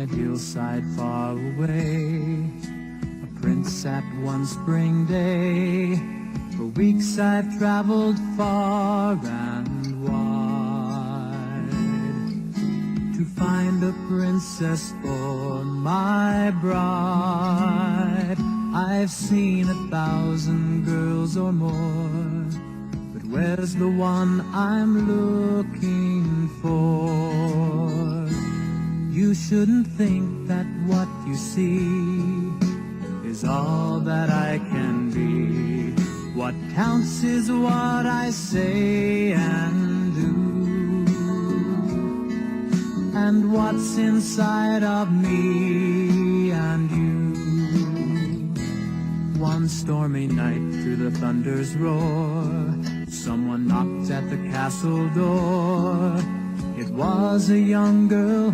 a hillside far away, a prince sat one spring day. For weeks I've traveled far and wide to find a princess for my bride. I've seen 1,000 girls or more, but where's the one I'm looking for? You shouldn't think that what you see is all that I can be. What counts is what I say and do, and what's inside of me and you. One stormy night through the thunder's roar, someone knocked at the castle door. It was a young girl,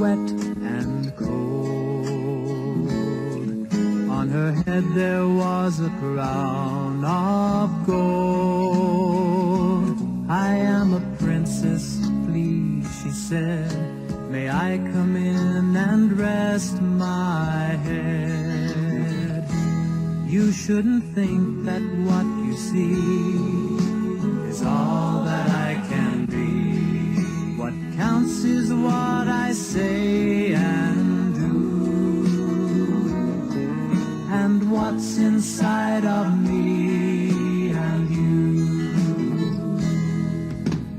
wet and cold. On her head there was a crown of gold. I am a princess, please, she said. May I come in and rest my head? You shouldn't think that what you see is all that I can be. What counts is what I say and do, and what's inside of me and you.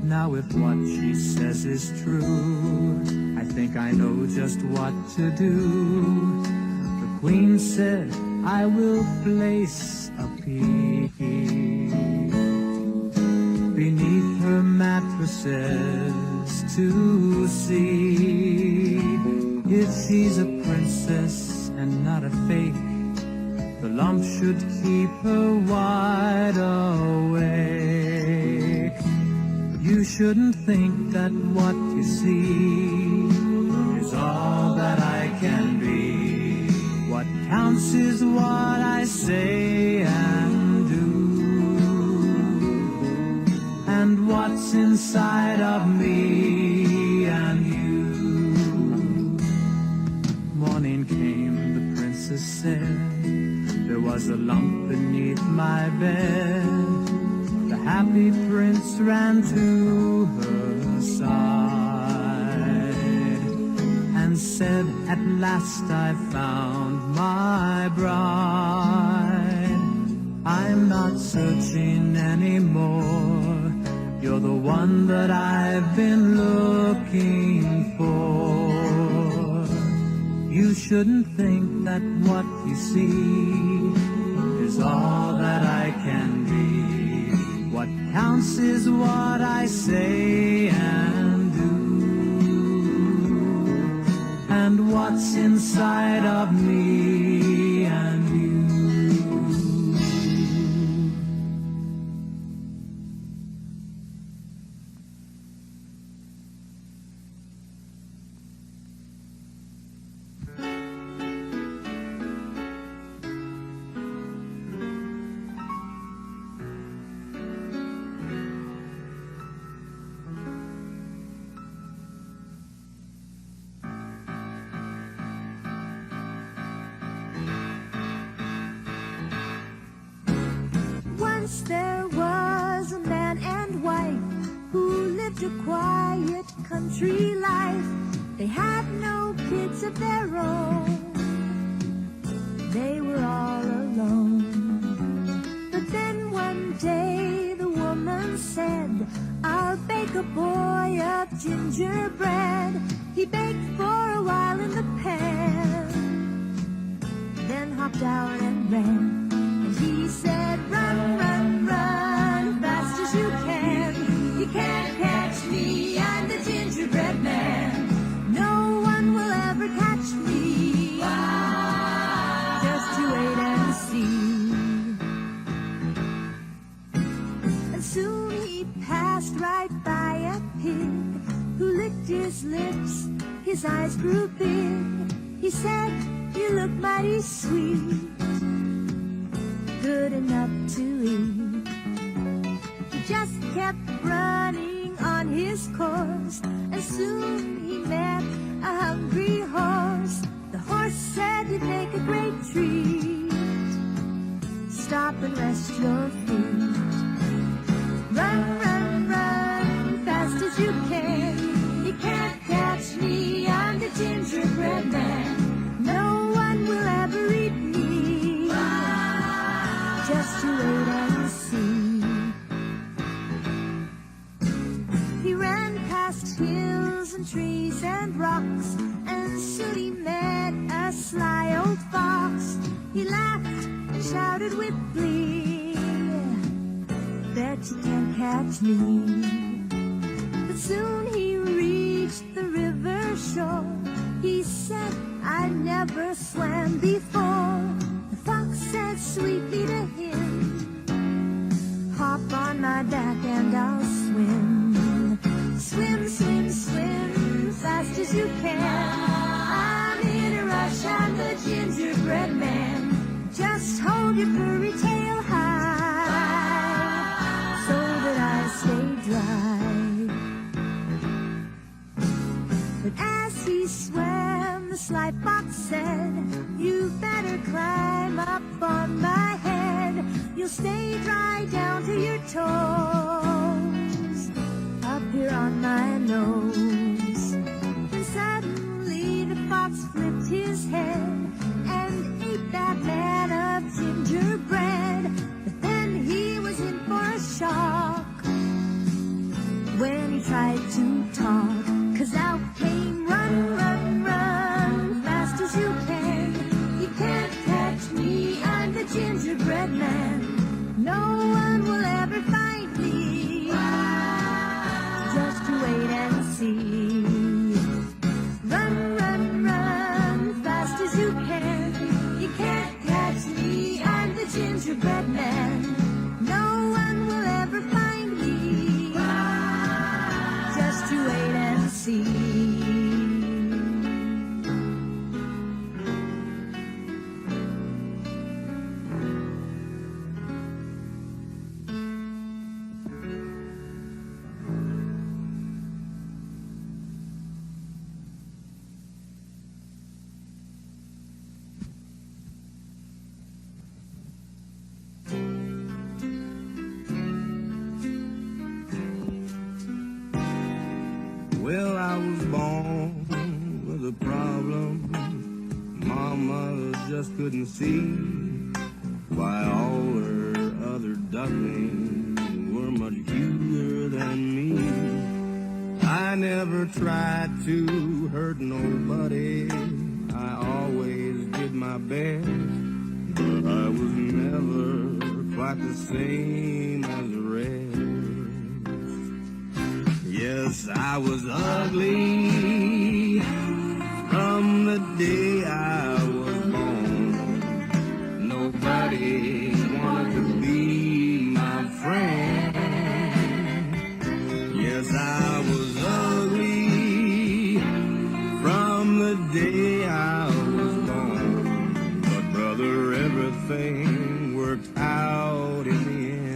Now if what she says is true, I think I know just what to do. The queen said, I will place a pea beneath her mattresses to see if she's a princess and not a fake. The lump should keep her wide awake. You shouldn't think that what you see is all that I can be. What counts is what I say and do, and what's inside of me and you. Morning came, the princess said, there was a lump beneath my bed. The happy prince ran to her side and said, at last I found my bride. I'm not searching anymore. You're the one that I've been looking for. You shouldn't think that what you see is all that I can be. What counts is what I say and do, and what's inside of me and you. Once there was a man and wife who lived a quiet country life. They had no kids of their own. They were all alone. But then one day the woman said, I'll bake a boy of gingerbread. He baked for a while in the pan, then hopped out and ran. He said, run, run, run, fast as you can. You can't catch me, I'm the gingerbread man. No one will ever catch me. Just you wait and see. And soon he passed right by a pig who licked his lips, his eyes grew big. He said, you look mighty sweet, good enough to eat. He just kept running on his course, and soon he met a hungry horse. up and rest your feet. Run, run, run, fast as you can. You can't catch me, I'm the gingerbread man. No one will ever eat me. Just you wait and see. He ran past hills and trees and rocks, and soon he met a sly old fox. He laughed and shouted with glee, bet you can't catch me. But soon he reached the river shore. He said, I never swam before. The fox said sweetly to him, hop on my back and I'll swim. Swim, swim, swim, fast as you can. I'm in a rush, I'm the gingerbread man. Just hold your furry tail high, so that I stay dry. But as he swam, the sly fox said, you better climb up on my head. You'll stay dry down to your toes, up here on my nose. And suddenly the fox flipped his head and ate that man of gingerbread. But then he was in for a shock when he tried to talk, 'cause out came run, run, run, fast as you can. You can't catch me, I'm the gingerbread man. No one will ever find me. Just you wait and see. Run, run, run, fast as you can. You can't catch me, I'm the gingerbread man. No one will ever find me. Just you wait and see. Well, I was born with a problem Mama just couldn't see, why all her other ducklings were much cuter than me. I never tried to hurt nobody, I always did my best, but I was never quite the same as the rest. Yes, I was ugly from the day I was born. Nobody wanted to be my friend. Yes, I was ugly from the day I was born. But brother, everything worked out in the end.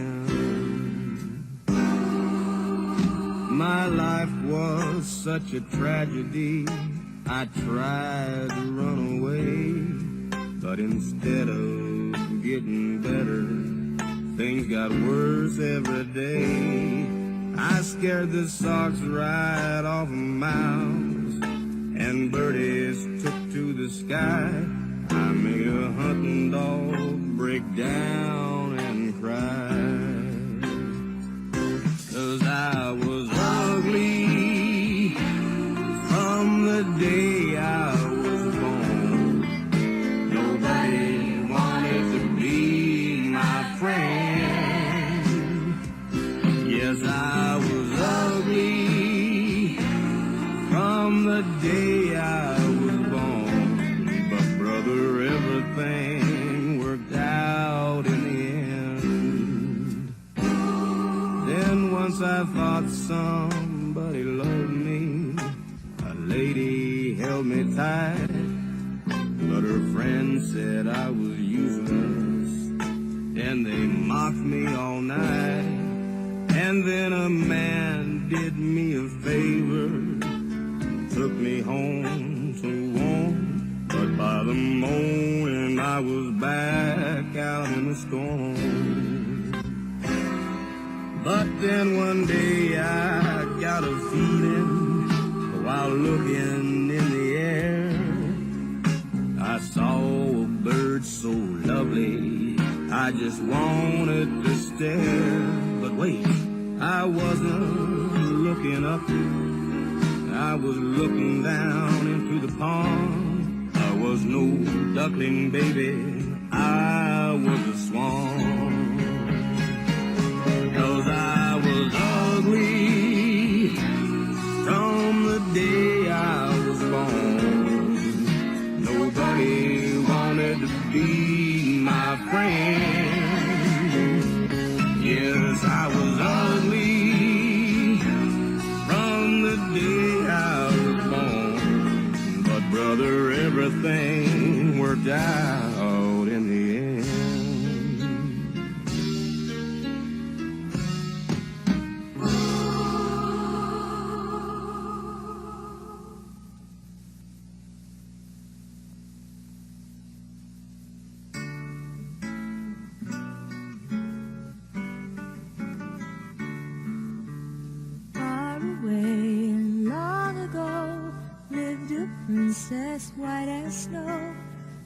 My life was such a tragedy, I tried to run away, but instead of getting better, things got worse every day. I scared the socks right off of mouths, and birdies took to the sky. I made a hunting dog break down and cry, 'cause I was ugly from the day I was born. Nobody wanted to be my friend. Yes, I was ugly from the day I was born. But brother, everything worked out in the end. Then once I thought somebody loved me, a lady held me tight, but her friends said I was useless, and they mocked me all night. And then a man did me a favor, took me home to warm, but by the morning I was back out in the storm. then one day I got a feeling while looking in the air. I saw a bird so lovely, I just wanted to stare. But wait, I wasn't looking up, I was looking down into the pond. I was no duckling, baby, I was a swan. 'Cause I was ugly from the day I was born. Nobody wanted to be my friend. Yes, I was ugly from the day I was born. But brother, everything worked out in the end. Far away and long ago lived a princess white as snow,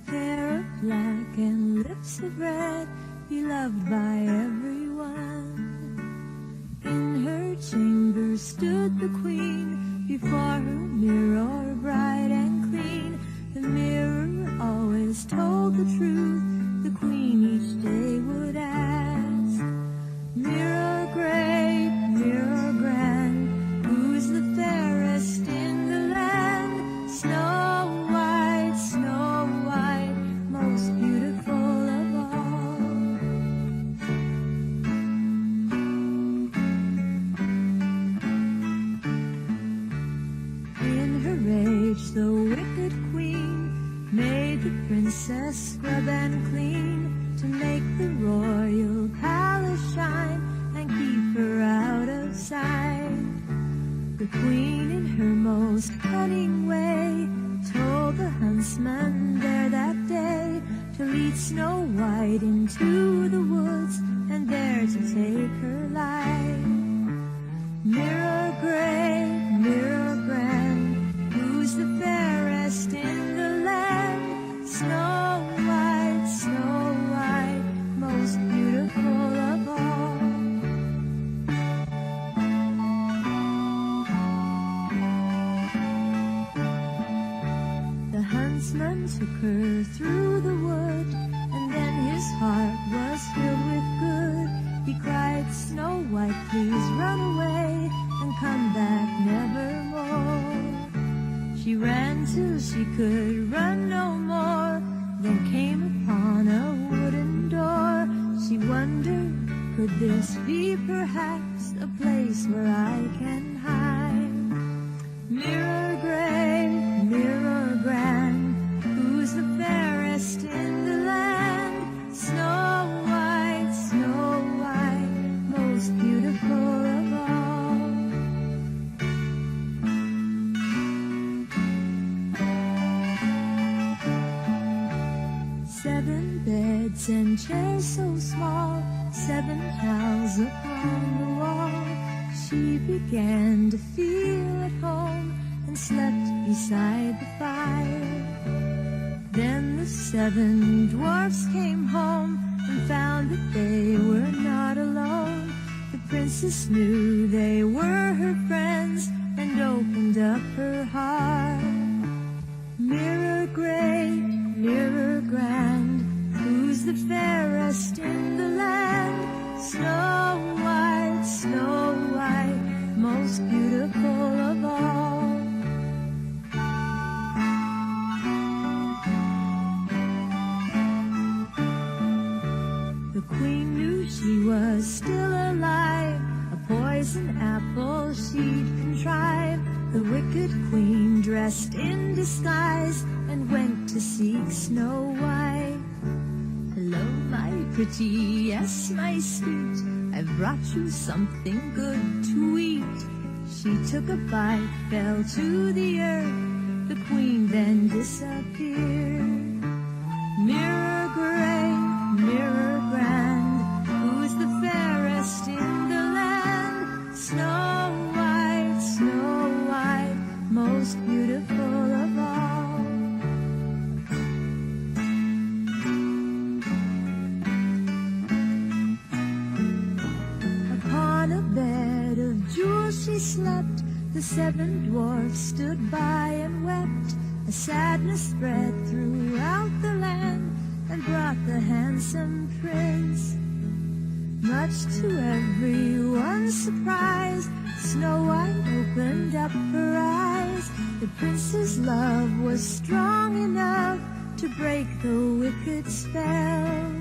hair of black and lips of red, beloved by everyone. In her chamber stood the queen, before her mirror bright and clean. The mirror always told the truth, the queen each day would ask. Mirror great, mirror grand, who's the fairest in the land? Snow white, most beautiful of all. In her rage, the wicked queen made the princess scrub and clean, to make the royal palace shine and keep her out of sight. The queen, in her most cunning way, told the huntsman there that day to lead Snow White into the woods and there to take her life. Mirror great, mirror grand, who's the fairest in the land? Snow white, most beautiful of all. The huntsman took her through the wood, and then his heart was filled with good. He cried, Snow White, please run away and come back nevermore. She ran till she could run no more, then came upon a wooden door. She wondered, could this be perhaps a place where I can hide? Mirror great, mirror grand, who's the fairest in the land? Snow white, most beautiful of all. Seven beds and chairs so small, 7 cows upon the wall. She began to feel at home and slept beside the fire. Then the 7 dwarfs came home and found that they were not alone. The princess knew they were her friends and opened up her heart. Mirror great, mirror grand, who's the fairest in the land? Snow white, most beautiful of all. The queen knew she was still alive, a poison apple she'd contrive. The wicked queen dressed in disguise and went to seek Snow White. Hello, my pretty, yes, my sweet, I've brought you something good to eat. She took a bite, fell to the earth, the queen then disappeared. Mirror great, mirror grand, who's the fairest in the land? 7 dwarfs stood by and wept. A sadness spread throughout the land and brought the handsome prince. Much to everyone's surprise, Snow White opened up her eyes. The prince's love was strong enough to break the wicked spell.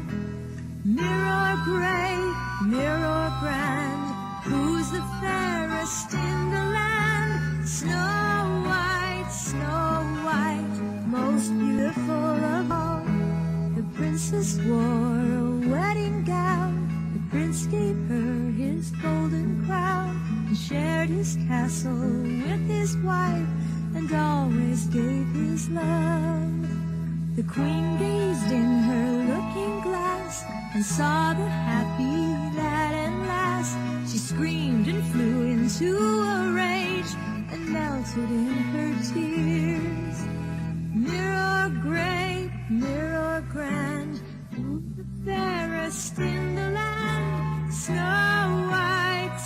Mirror gray, mirror grand, who's the fairest in the land? Snow White, most beautiful of all. The princess wore a wedding gown. The prince gave her his golden crown and shared his castle with his wife and always gave his love. The queen gazed in her looking glass and saw the happy lad at last. She screamed and flew into a rage and melted in her tears. Mirror gray, mirror grand, who's the fairest in the land? Snow White,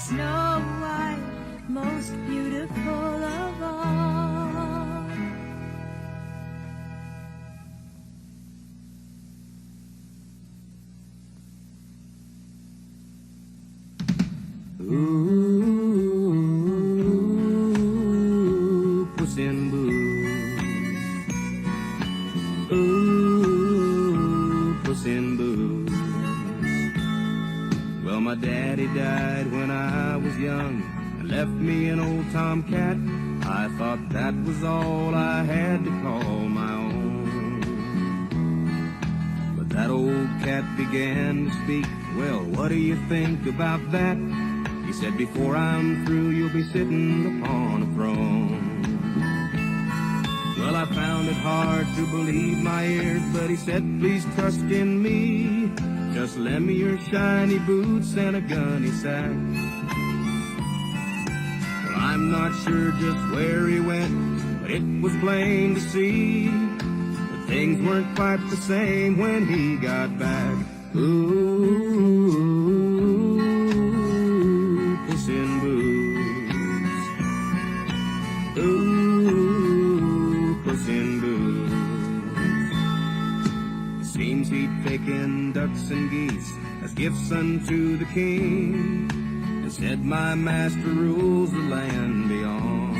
most beautiful of all. Ooh, Puss in Boots. Ooh, Puss in Boots. Well, my daddy died when I was young and left me an old tomcat. I thought that was all I had to call my own. But that old cat began to speak. Well, what do you think about that? He said, before I'm through, you'll be sitting upon a throne. Well, I found it hard to believe my ears, but he said, please trust in me. Just lend me your shiny boots and a gunny sack. Well, I'm not sure just where he went, but it was plain to see that things weren't quite the same when he got back. Ooh, Puss in Boots. Ooh, Puss in Boots. It seems he'd taken ducks and geese as gifts unto the king, and said, my master rules the land beyond.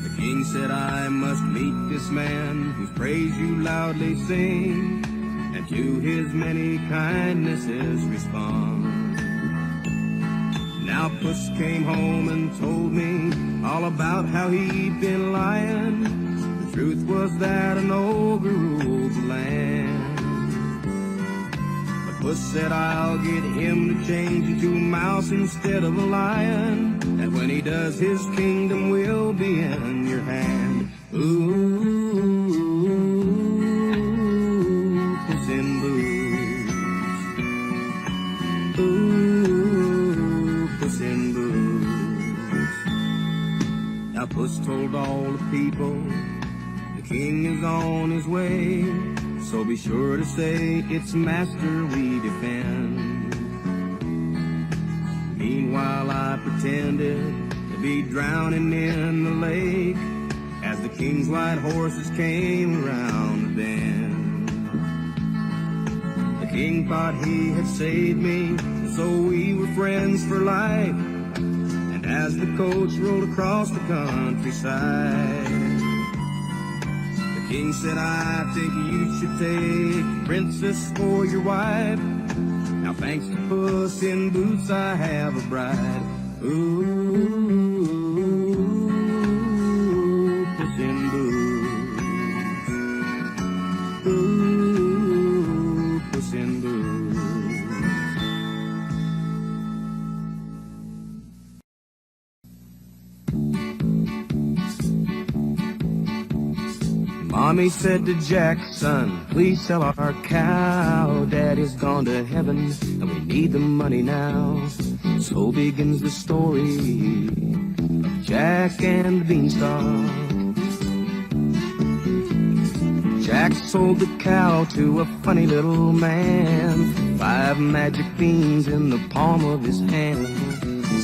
The king said, I must meet this man whose praise you loudly sing, and to his many kindnesses respond. Now Puss came home and told me all about how he'd been lying. The truth was that an ogre ruled the land. But Puss said, I'll get him to change into a mouse instead of a lion, and when he does, his kingdom will be in your hand. Ooh, Puss in Boots. Ooh, Puss in Boots. Now Puss told all the people, the king is on his way, so be sure to say it's master we defend. Meanwhile I pretended to be drowning in the lake as the king's white horses came around the bend. The king thought he had saved me, so we were friends for life. And as the coach rolled across the countryside, the king said, I think you should take Princess for your wife. Now thanks to Puss in Boots I have a bride. Ooh, Puss in Boots. Ooh, Puss in Boots. Mommy said to Jack, son, please sell our cow. Daddy's gone to heaven and we need the money now. So begins the story of Jack and the Beanstalk. Jack sold the cow to a funny little man, 5 magic beans in the palm of his hand.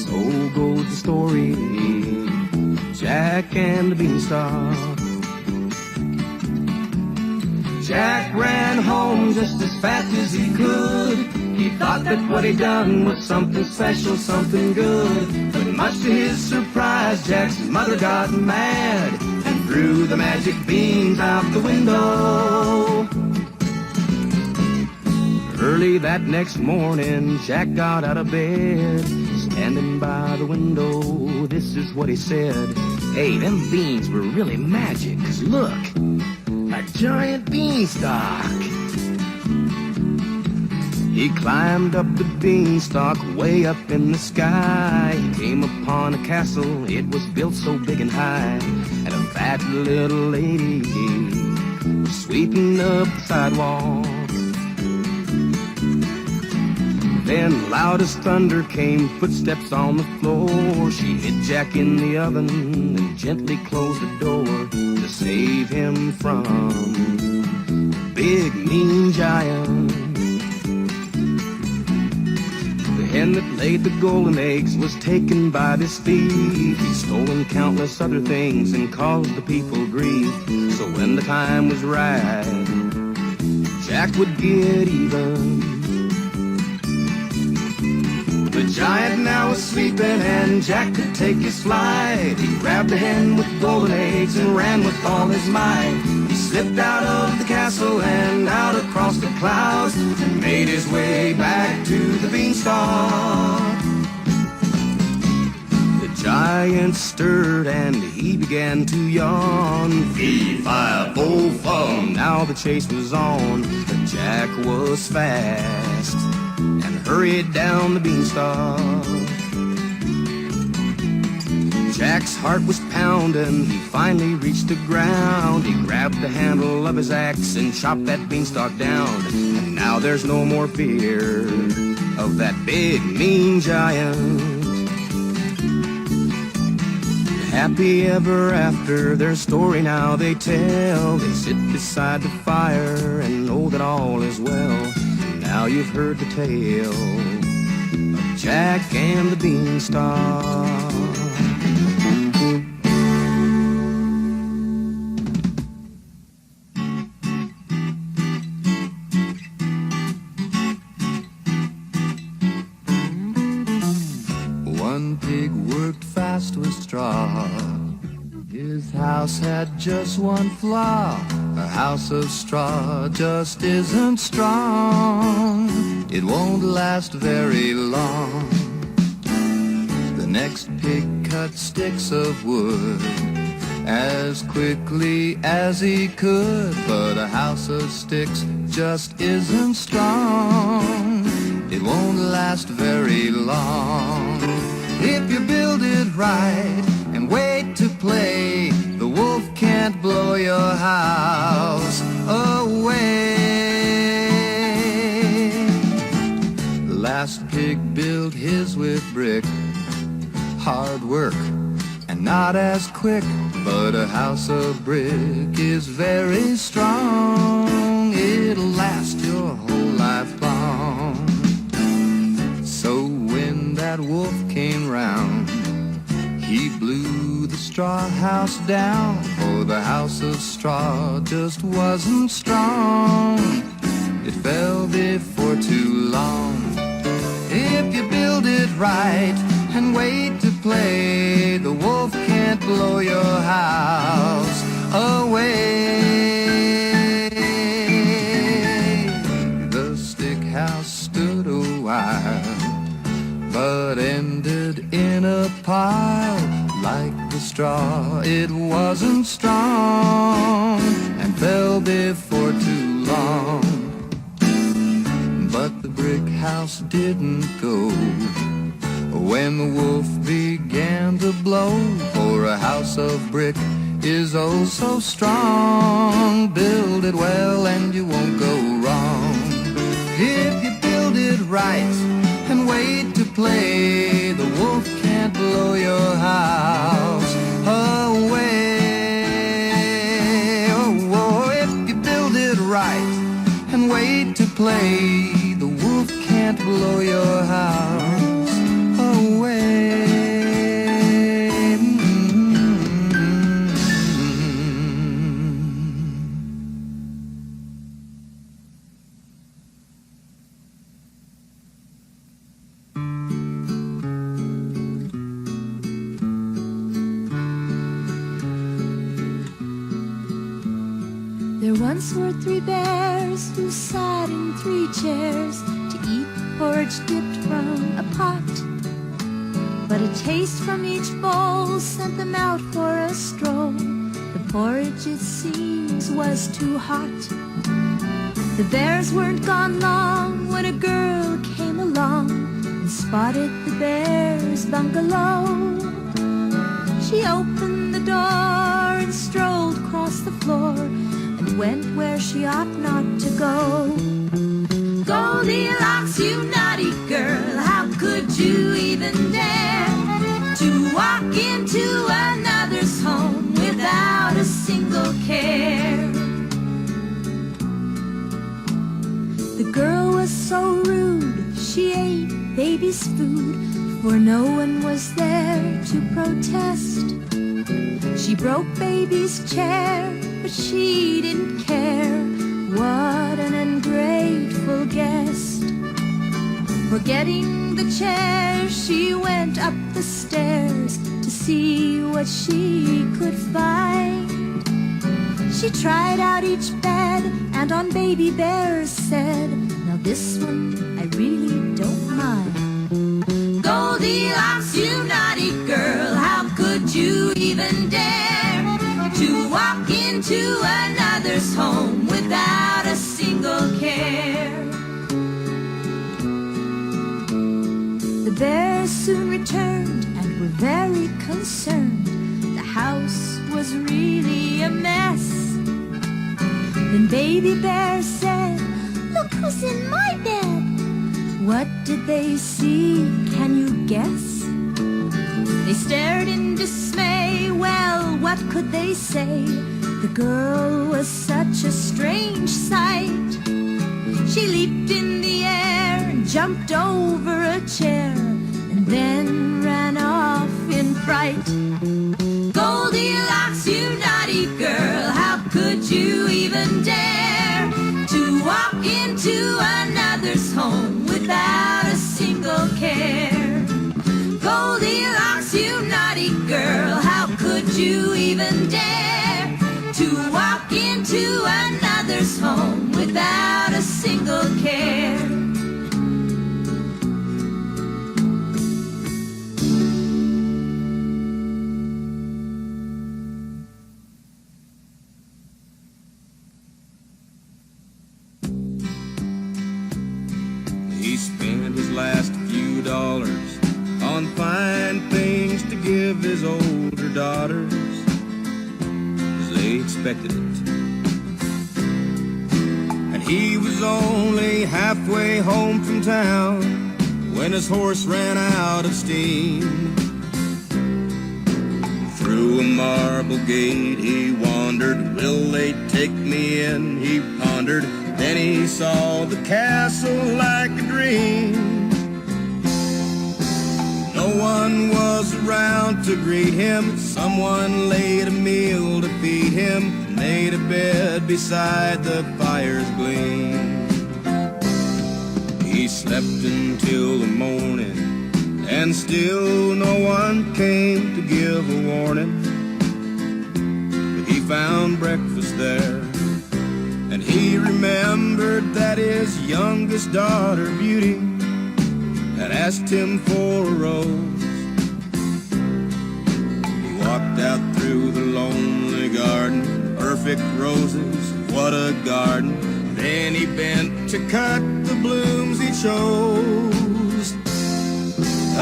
So So goes the story, Jack and the Beanstalk. Jack ran home just as fast as he could. He thought that what he'd done was something special, something good. But much to his surprise, Jack's mother got mad and threw the magic beans out the window. Early that next morning, Jack got out of bed. Standing by the window, this is what he said. Hey, them beans were really magic, 'cause look, a giant beanstalk. He climbed up the beanstalk way up in the sky. He came upon a castle, it was built so big and high. And a fat little lady was sweeping up the sidewalk. Then loud as thunder came footsteps on the floor. She hid Jack in the oven and gently closed the door to save him from big mean giant. The hen that laid the golden eggs was taken by this thief. He'd stolen countless other things and caused the people grief. So when the time was right, Jack would get even. The giant now was sleeping and Jack could take his flight. He grabbed the hen with golden eggs and ran with all his might. He slipped out of the castle and out across the clouds and made his way back to the beanstalk. The giant stirred and he began to yawn. Fee-fi-fo-fum. Now the chase was on, but Jack was fast and hurried down the beanstalk. Jack's heart was pounding, he finally reached the ground. He grabbed the handle of his axe and chopped that beanstalk down. And now there's no more fear of that big mean giant. Happy ever after, their story now they tell. They sit beside the fire and know that all is well. Now you've heard the tale of Jack and the Beanstalk. One pig worked fast with straw. His house had just one flaw. A house of straw just isn't strong. It won't last very long. The next pig cut sticks of wood as quickly as he could. But a house of sticks just isn't strong. It won't last very long. If you build it right and wait to play, the wolf can't blow your house away. The last pig built his with brick. Hard work and not as quick, but a house of brick is very strong. It'll last your whole life long. So when that wolf came round, he blew the straw house down, for the house of straw just wasn't strong. It fell before too long. If you build it right and wait to play, the wolf can't blow your house away. The stick house stood a while, but ended in a pile. Like the straw, it wasn't strong and fell before too long. But the brick house didn't go when the wolf began to blow, for a house of brick is oh so strong. Build it well and you won't go wrong. If you build it right and wait to play, the wolf can't blow your house away. Oh, if you build it right and wait to play, the wolf can't blow your house away. once were 3 bears who sat in 3 chairs to eat porridge dipped from a pot. But a taste from each bowl sent them out for a stroll. The porridge, it seems, was too hot. The bears weren't gone long when a girl came along and spotted the bears' bungalow. She opened the door and strolled across the floor and went where she ought not to go. Goldilocks, you naughty girl, how could you even dare to walk into another's home without a single care? The girl was so rude, she ate baby's food, for no one was there to protest. She broke baby's chair, but she didn't care. What an ungrateful guest. Forgetting the chair, she went up the stairs to see what she could find. She tried out each bed and on Baby Bear said, "Now this one I really don't mind." Goldilocks, you naughty girl, how could you even dare to walk into another's home without a single care? The bears soon returned and were very concerned. The house was really a mess. Then Baby Bear said, "Look who's in my bed." What did they see? Can you guess? They stared in dismay. Well, what could they say? The girl was such a strange sight. She leaped in the air and jumped over a chair and then ran off in fright. Goldilocks, you naughty girl, how could you even dare to walk into another's home without a single care? Goldilocks, you naughty girl, how could you even dare to walk into another's home without a single care? He spent his last few dollars on fine things to give his older daughters, as they expected it. And he was only halfway home from town when his horse ran out of steam. Through a marble gate he wandered, will they take me in, he pondered. Then he saw the castle like a dream. No one was around to greet him. Someone laid a meal to feed him, made a bed beside the fire's gleam. He slept until the morning, and still no one came to give a warning. But he found breakfast there, and he remembered that his youngest daughter, Beauty, had asked him for a rose. He walked out through the lonely garden, perfect roses, what a garden. Then he bent to cut the blooms he chose.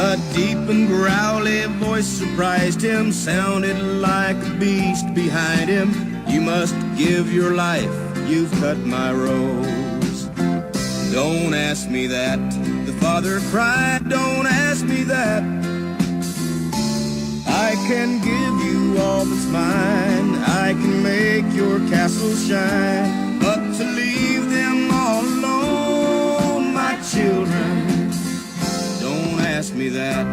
A deep and growly voice surprised him, sounded like a beast behind him. You must give your life, you've cut my rose. Don't ask me that, the father cried, don't ask me that. I can give you all that's mine, I can make your castle shine, but to leave them all alone, my children, don't ask me that.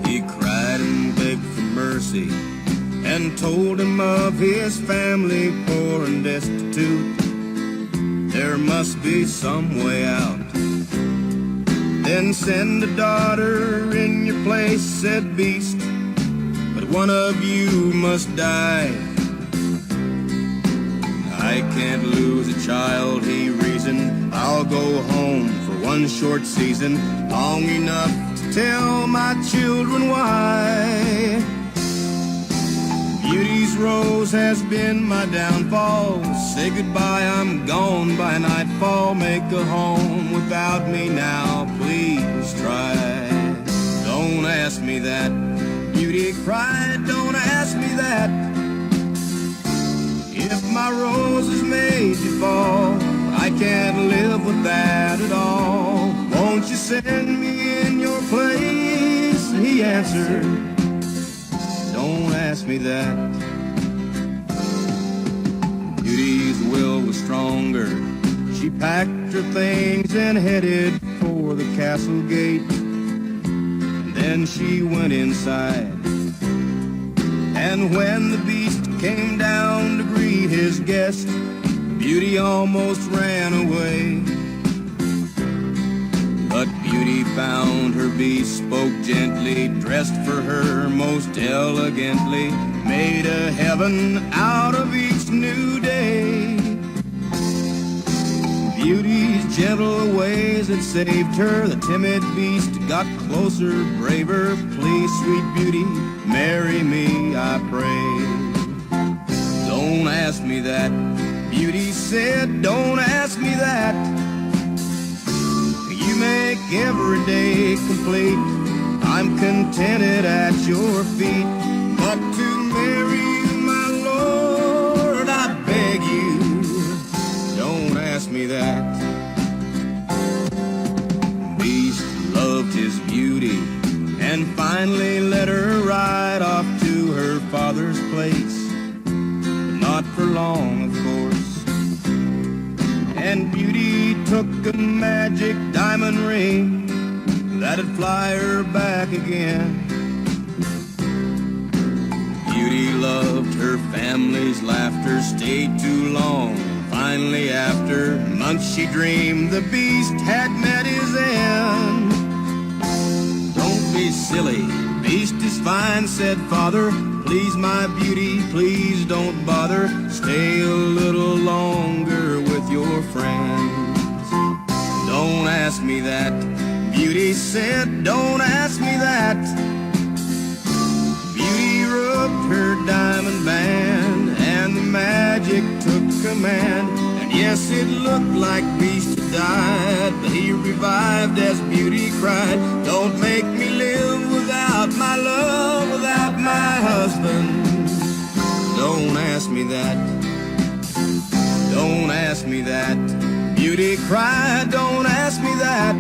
He cried and begged for mercy and told him of his family poor and destitute. There must be some way out. Then send a daughter in your place, said Beast, but one of you must die. I can't lose a child, he reasoned. I'll go home for one short season, long enough to tell my children why. Beauty's rose has been my downfall. Say goodbye, I'm gone by nightfall. Make a home without me now, please try. Don't ask me that, Beauty cried, don't ask me that. If my rose is made to fall, I can't live with that at all. Won't you send me in your place? He answered, don't ask me that. Beauty's will was stronger. She packed her things and headed for the castle gate. And then she went inside. And when the beast came down to greet his guest, Beauty almost ran away. But Beauty found her beast, spoke gently, dressed for her most elegantly, made a heaven out of each new day. Beauty's gentle ways had saved her. The timid beast got closer, braver. Please, sweet Beauty, marry me, I pray. Don't ask me that, Beauty said, don't ask me that. You make every day complete. I'm contented at your feet. But to marry you, my Lord, I beg you, don't ask me that. Beast loved his beauty and finally let her ride off to her father's place. But not for long, of course. And Beauty took a magic diamond ring that'd fly her back again. Beauty loved her family's laughter, stayed too long. Finally, after months she dreamed, the beast had met his end. Don't be silly, beast is fine, said father. Please, my Beauty, please don't bother. Stay a little longer with your friends. Don't ask me that, Beauty said, don't ask me that. Beauty rubbed her diamond band and the magic took command. And yes, it looked like Beast had died, but he revived as Beauty cried, don't make me live without my love, without my husband. Don't ask me that, don't ask me that. Beauty cried, don't ask me that.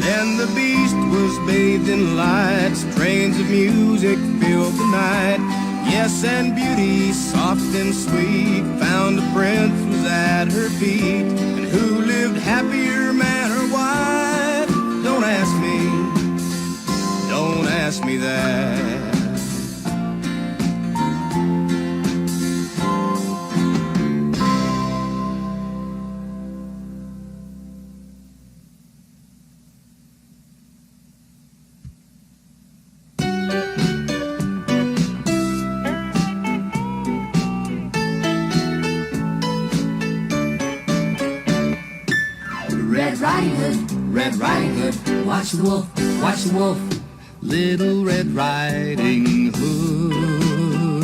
Then the beast was bathed in light, strains of music filled the night. Yes, and Beauty, soft and sweet, found the prince was at her feet. And who lived happier, man or wife? Don't ask me that. Red Riding Hood, Red Riding Hood, watch the wolf, watch the wolf. Little Red Riding Hood,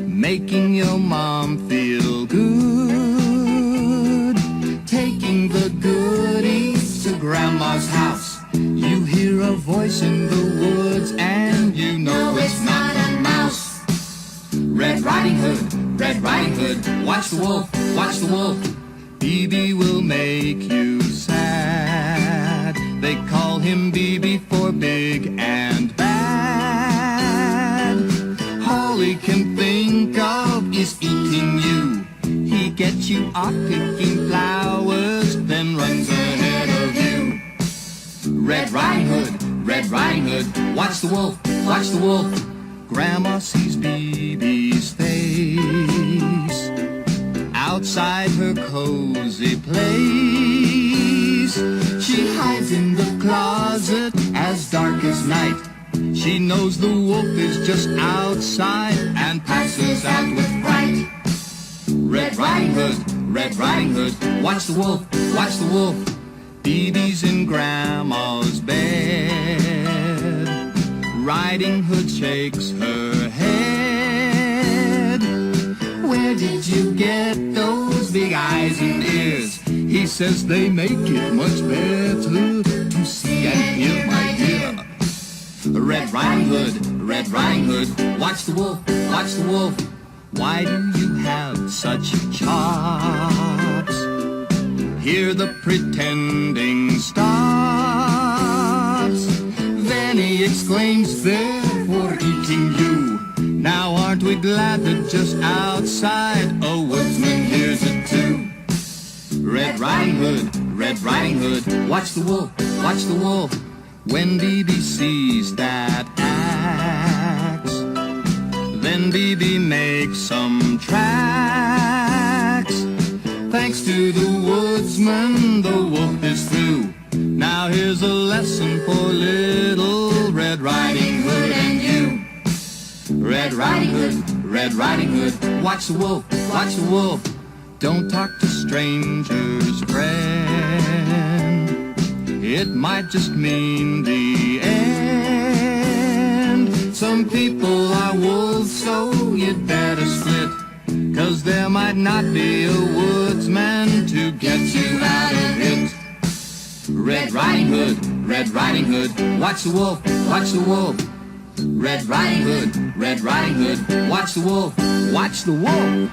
making your mom feel good, taking the goodies to Grandma's house. You hear a voice in the woods and you know it's not a mouse. Red Riding Hood, Red Riding Hood, watch the wolf, watch the wolf. BB will make you sad. They call him BB for big and bad. All he can think of is eating you. He gets you off picking flowers, then runs ahead of you. Red Riding Hood, Red Riding Hood, watch the wolf, watch the wolf. Grandma sees BB's face outside her cozy place. She hides in the closet as dark as night. She knows the wolf is just outside and passes out with fright. Red Riding Hood, Red Riding Hood, watch the wolf, watch the wolf. Baby's in Grandma's bed. Riding Hood shakes her head. Where did you get those big eyes and ears? He says they make it much better to see and hear, my dear. Red Riding Hood, Red Riding Hood, watch the wolf, watch the wolf. Why do you have such chops? Here the pretending stops. Then he exclaims, they're for eating you. Now aren't we glad that just outside a woodsman hears it too? Red Riding Hood, Red Riding Hood, watch the wolf, watch the wolf. When Bibi sees that axe, then Bibi makes some tracks. Thanks to the woodsman, the wolf is through. Now here's a lesson for little Red Riding Hood and you. Red Riding Hood, Red Riding Hood, watch the wolf, watch the wolf. Don't talk to strangers, friend. It might just mean the end. Some people are wolves, so you'd better split, 'cause there might not be a woodsman to get you out of it. Red Riding Hood, Red Riding Hood, watch the wolf, watch the wolf. Red Riding Hood, Red Riding Hood, watch the wolf, watch the wolf.